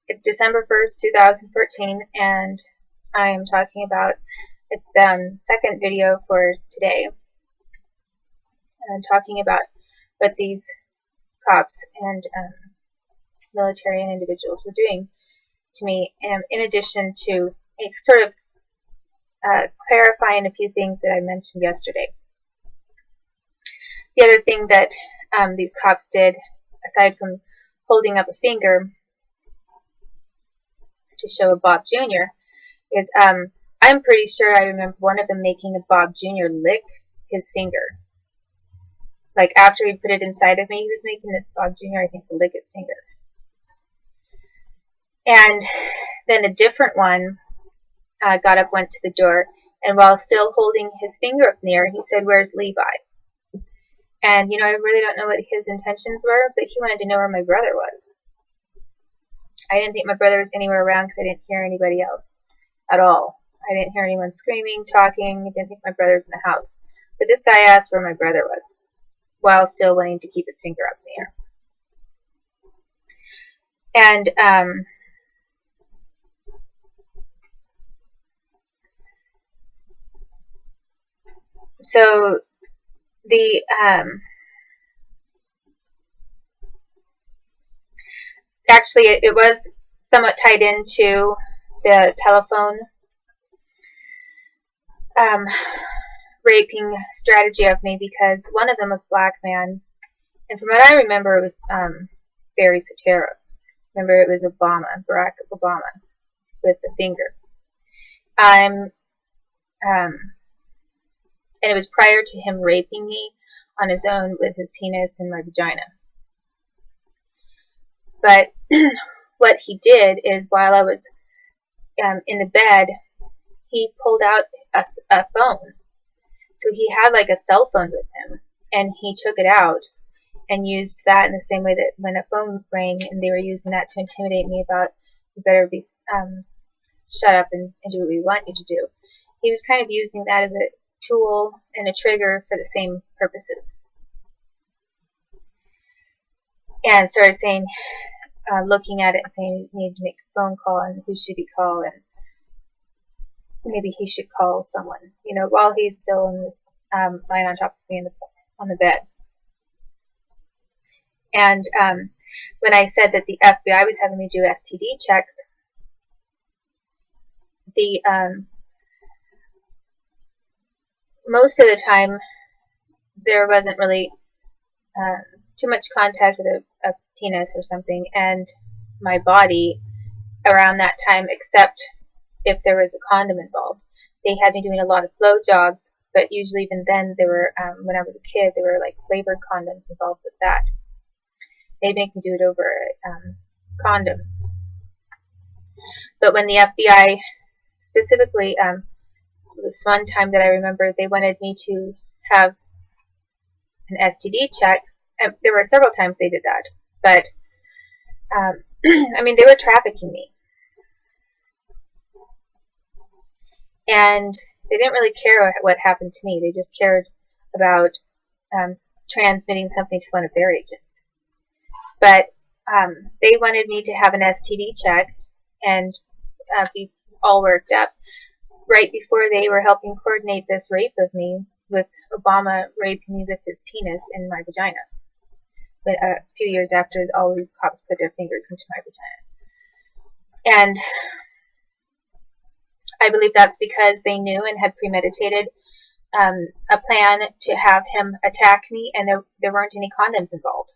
It's December 1st, 2014, and I am talking about the second video for today. And I'm talking about what these cops and military and individuals were doing to me, in addition to sort of clarifying a few things that I mentioned yesterday. The other thing that these cops did, aside from holding up a finger to show a Bob Jr., is I'm pretty sure I remember one of them making a Bob Jr. lick his finger. Like after he put it inside of me, he was making this Bob Jr., I think, lick his finger. And then a different one got up, went to the door, and while still holding his finger up in the air, he said, "Where's Levi?" And, I really don't know what his intentions were, but he wanted to know where my brother was. I didn't think my brother was anywhere around because I didn't hear anybody else at all. I didn't hear anyone screaming, talking. I didn't think my brother was in the house. But this guy asked where my brother was, while still wanting to keep his finger up in the air. And so the actually it was somewhat tied into the telephone raping strategy of me, because one of them was a black man, and from what I remember, it was Barry Soetoro. Remember, it was Barack Obama, with the finger. And it was prior to him raping me on his own with his penis in my vagina. But what he did is, while I was in the bed, he pulled out a phone. So he had like a cell phone with him, and he took it out and used that in the same way that when a phone rang and they were using that to intimidate me about, you better be shut up and do what we want you to do. He was kind of using that as a tool and a trigger for the same purposes. And started saying, looking at it and saying he needed to make a phone call, and who should he call, and maybe he should call someone, while he's still in this lying on top of me on the bed. And when I said that the FBI was having me do STD checks, the most of the time there wasn't really too much contact with a penis or something and my body around that time, except if there was a condom involved. They had me doing a lot of blowjobs, but usually even then, there were when I was a kid, there were like flavored condoms involved with that. They'd make me do it over a condom. But when the FBI, specifically, this one time that I remember, they wanted me to have an STD check. There were several times they did that, but I mean, they were trafficking me. And they didn't really care what happened to me. They just cared about transmitting something to one of their agents. But they wanted me to have an STD check and be all worked up right before they were helping coordinate this rape of me, with Obama raping me with his penis in my vagina. But a few years after all these cops put their fingers into my vagina. And I believe that's because they knew and had premeditated a plan to have him attack me, and there weren't any condoms involved.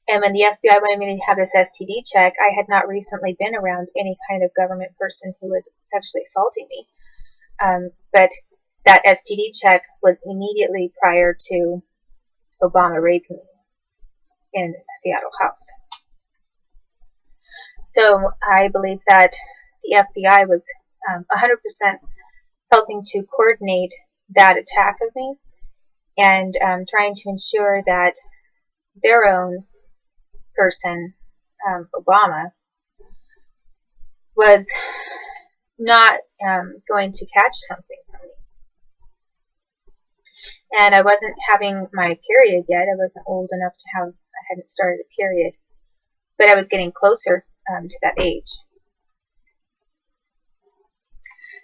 And when the FBI wanted me to have this STD check, I had not recently been around any kind of government person who was sexually assaulting me. But that STD check was immediately prior to Obama raping me in a Seattle house. So I believe that the FBI was 100% helping to coordinate that attack of me, and trying to ensure that their own person, Obama, was not going to catch something from me. And I wasn't having my period yet. I wasn't old enough to have, I hadn't started a period. but I was getting closer to that age.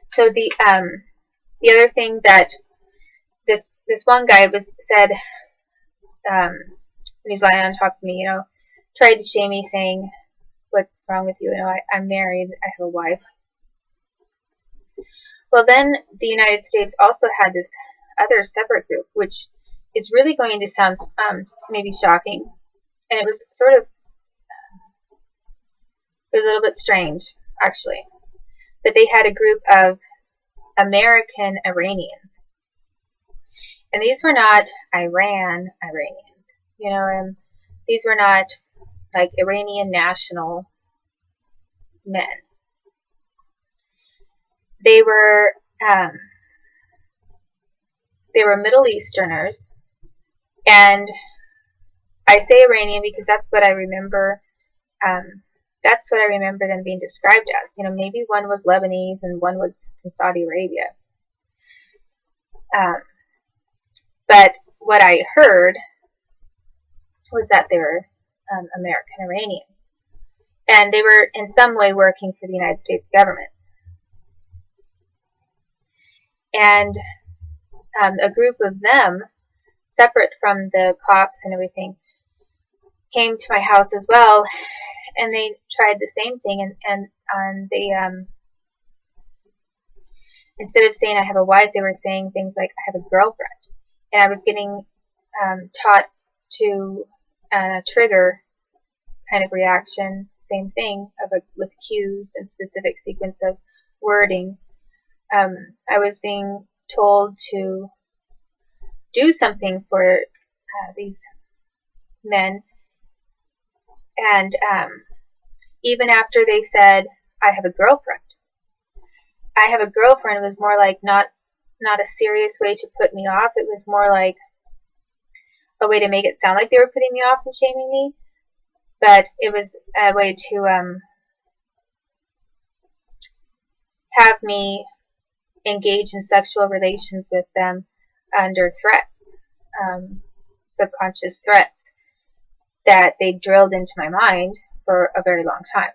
So the other thing that this one guy said when he's lying on top of me, tried to shame me, saying, "What's wrong with you? I'm married. I have a wife." Well, then the United States also had this other separate group, which is really going to sound maybe shocking, and it was a little bit strange, actually. But they had a group of American Iranians. And these were not Iranians. These were not like Iranian national men. They were Middle Easterners, and I say Iranian because that's what I remember. That's what I remember them being described as. Maybe one was Lebanese and one was from Saudi Arabia. But what I heard was that they were American Iranian, and they were in some way working for the United States government. And a group of them, separate from the cops and everything, came to my house as well, and they tried the same thing, and they instead of saying I have a wife, they were saying things like I have a girlfriend, and I was getting taught to trigger kind of reaction, same thing with cues and specific sequence of wording. I was being told to do something for these men, and even after they said I have a girlfriend, was more like not a serious way to put me off. It was more like a way to make it sound like they were putting me off and shaming me, but it was a way to have me engage in sexual relations with them under threats, subconscious threats that they drilled into my mind for a very long time.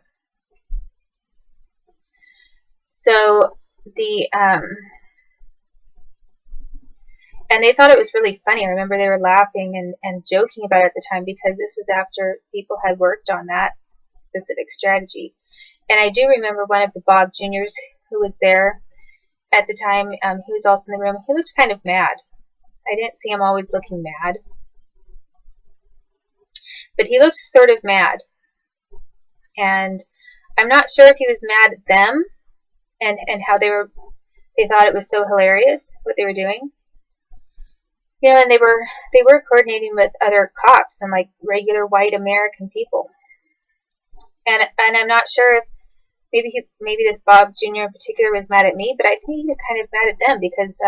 So and they thought it was really funny. I remember they were laughing and joking about it at the time, because this was after people had worked on that specific strategy. And I do remember one of the Bob Juniors who was there at the time. He was also in the room. He looked kind of mad. I didn't see him always looking mad, but he looked sort of mad. And I'm not sure if he was mad at them and how they thought it was so hilarious what they were doing. And they were coordinating with other cops and like regular white American people. And I'm not sure if maybe this Bob Jr. in particular was mad at me, but I think he was kind of mad at them, because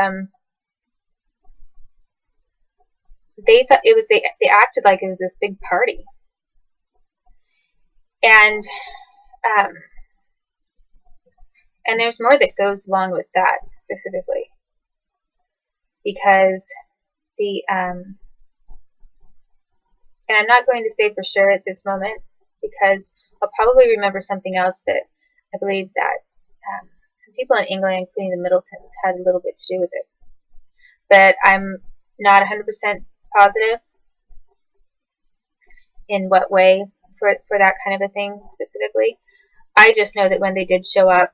they thought it was they acted like it was this big party. And there's more that goes along with that specifically, because and I'm not going to say for sure at this moment, because I'll probably remember something else, but I believe that some people in England, including the Middletons, had a little bit to do with it. But I'm not 100% positive in what way for that kind of a thing specifically. I just know that when they did show up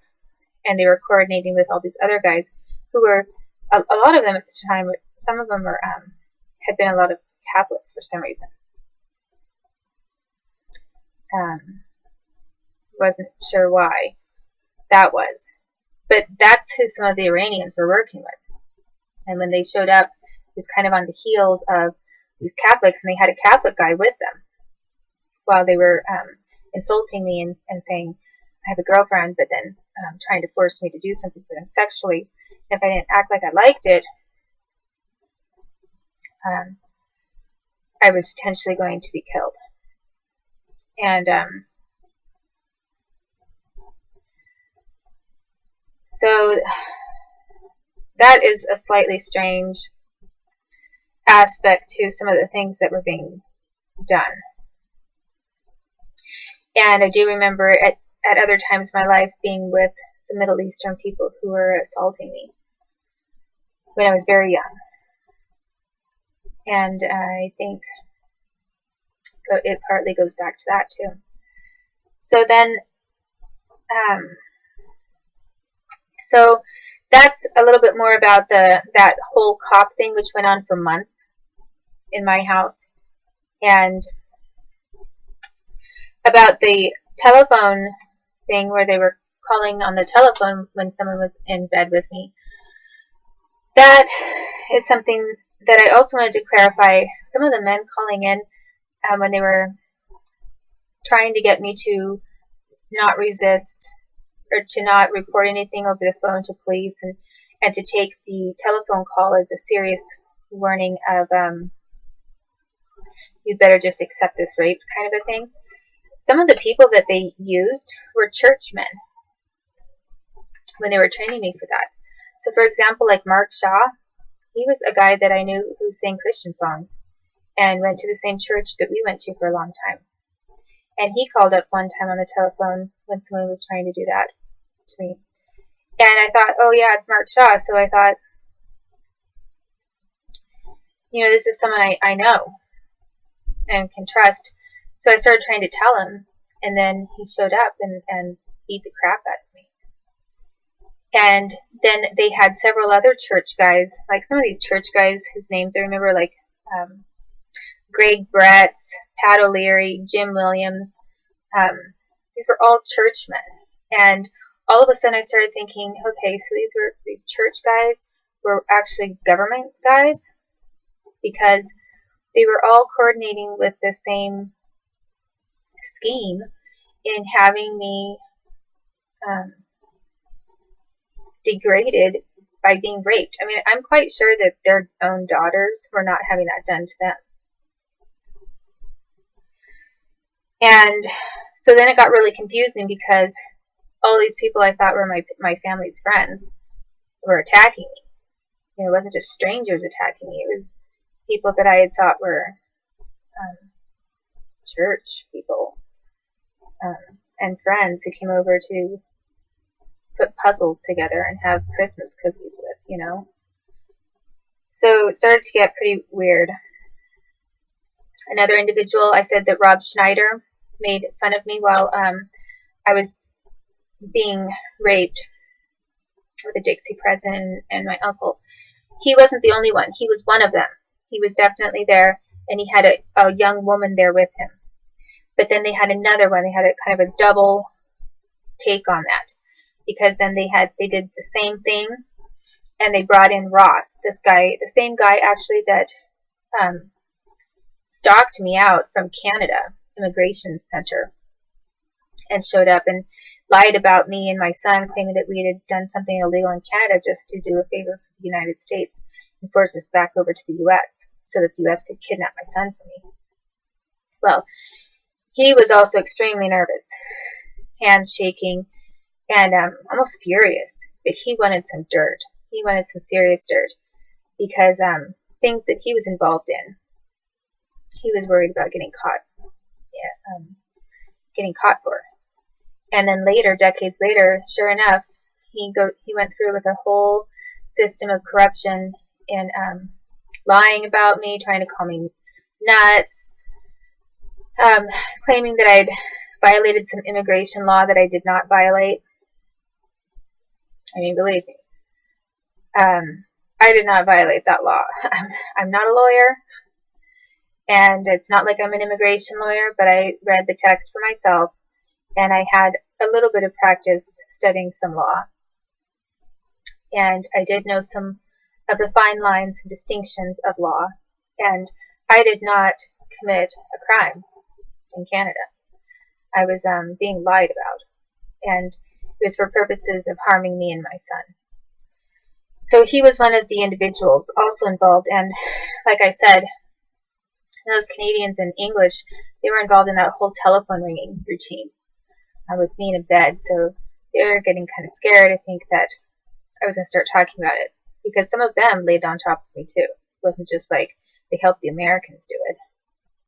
and they were coordinating with all these other guys who were, a lot of them at the time, some of them were had been a lot of Catholics for some reason. Wasn't sure why that was, but that's who some of the Iranians were working with. And when they showed up, it was kind of on the heels of these Catholics, and they had a Catholic guy with them while they were insulting me and saying I have a girlfriend, but then trying to force me to do something for them sexually. If I didn't act like I liked it, I was potentially going to be killed. And so that is a slightly strange aspect to some of the things that were being done. And I do remember at other times in my life being with some Middle Eastern people who were assaulting me when I was very young. And I think it partly goes back to that too. So then, so that's a little bit more about that whole cop thing, which went on for months in my house, and about the telephone thing where they were calling on the telephone when someone was in bed with me. That is something that I also wanted to clarify. Some of the men calling in when they were trying to get me to not resist or to not report anything over the phone to police, and to take the telephone call as a serious warning of you better just accept this rape kind of a thing. Some of the people that they used were churchmen when they were training me for that. So for example, like Mark Shaw, he was a guy that I knew who sang Christian songs and went to the same church that we went to for a long time. And he called up one time on the telephone when someone was trying to do that to me. And I thought, oh yeah, it's Mark Shaw. So I thought, this is someone I know and can trust. So I started trying to tell him, and then he showed up and beat the crap out of me. And then they had several other church guys, like some of these church guys whose names I remember, like Greg Bretz, Pat O'Leary, Jim Williams. These were all churchmen. And all of a sudden I started thinking, okay, so these church guys were actually government guys, because they were all coordinating with the same scheme in having me degraded by being raped. I mean, I'm quite sure that their own daughters were not having that done to them. And so then it got really confusing, because all these people I thought were my family's friends were attacking me. It wasn't just strangers attacking me. It was people that I had thought were church people and friends who came over to put puzzles together and have Christmas cookies with, So it started to get pretty weird. Another individual, I said that Rob Schneider made fun of me while I was being raped with a Dixie present and my uncle. He wasn't the only one. He was one of them. He was definitely there, and he had a young woman there with him. But then they had another one. They had a kind of a double take on that, because then they did the same thing, and they brought in Ross, this guy, the same guy actually that stalked me out from Canada Immigration Center, and showed up and lied about me and my son, claiming that we had done something illegal in Canada just to do a favor for the United States and force us back over to the U.S. so that the U.S. could kidnap my son for me. Well, he was also extremely nervous, hands shaking, and almost furious. But he wanted some dirt. He wanted some serious dirt, because things that he was involved in, he was worried about getting caught. Getting caught for. And then later, decades later, sure enough, he went through with a whole system of corruption and lying about me, trying to call me nuts, claiming that I'd violated some immigration law that I did not violate. I mean, believe me, I did not violate that law. I'm not a lawyer, and it's not like I'm an immigration lawyer, but I read the text for myself, and I had a little bit of practice studying some law. And I did know some of the fine lines and distinctions of law, and I did not commit a crime in Canada. I was being lied about, and it was for purposes of harming me and my son. So he was one of the individuals also involved, and like I said, those Canadians in English, they were involved in that whole telephone ringing routine with me in a bed, so they were getting kind of scared, I think, that I was going to start talking about it, because some of them laid on top of me too. It wasn't just like they helped the Americans do it.